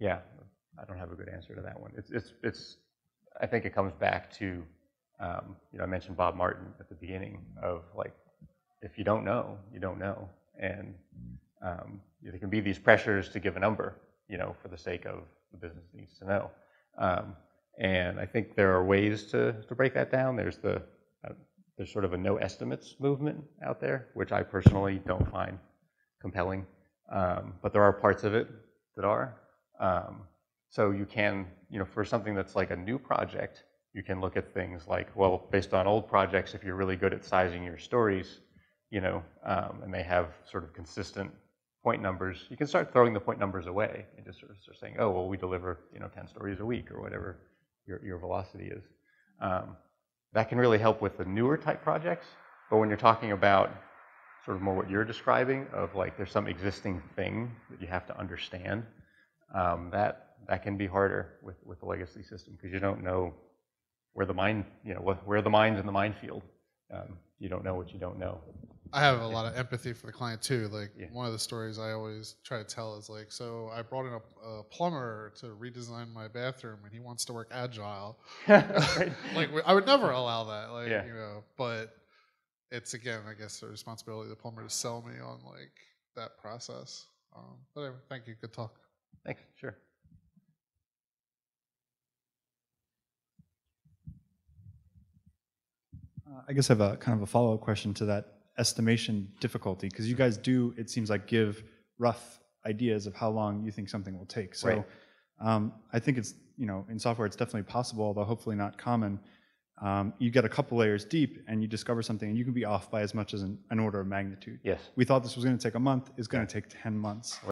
Yeah, I don't have a good answer to that one. I think it comes back to, you know, I mentioned Bob Martin at the beginning of like, if you don't know, you don't know. And there can be these pressures to give a number, you know, for the sake of the business needs to know. And I think there are ways to break that down. There's sort of a no estimates movement out there, which I personally don't find compelling. But there are parts of it that are. So you can, you know, for something that's like a new project, you can look at things like, well, based on old projects, if you're really good at sizing your stories, you know, and they have sort of consistent point numbers, you can start throwing the point numbers away and just sort of saying, oh, well, we deliver, you know, 10 stories a week or whatever your velocity is. That can really help with the newer type projects. But when you're talking about sort of more what you're describing of like there's some existing thing that you have to understand, that can be harder with the legacy system because you don't know where the mine, you know, where the mine's in the minefield. You don't know what you don't know. I have a lot of empathy for the client too. Like one of the stories I always try to tell is like, so I brought in a plumber to redesign my bathroom and he wants to work Agile. Like I would never allow that, like, you know, but it's again, I guess the responsibility of the plumber to sell me on like that process. But anyway, thank you, good talk. Thanks, sure. I guess I have a kind of a follow-up question to that estimation difficulty, because you guys do, it seems like, give rough ideas of how long you think something will take. So I think it's, you know, in software it's definitely possible, although hopefully not common. You get a couple layers deep and you discover something and you can be off by as much as an order of magnitude. Yes. We thought this was going to take a month, it's going to take 10 months.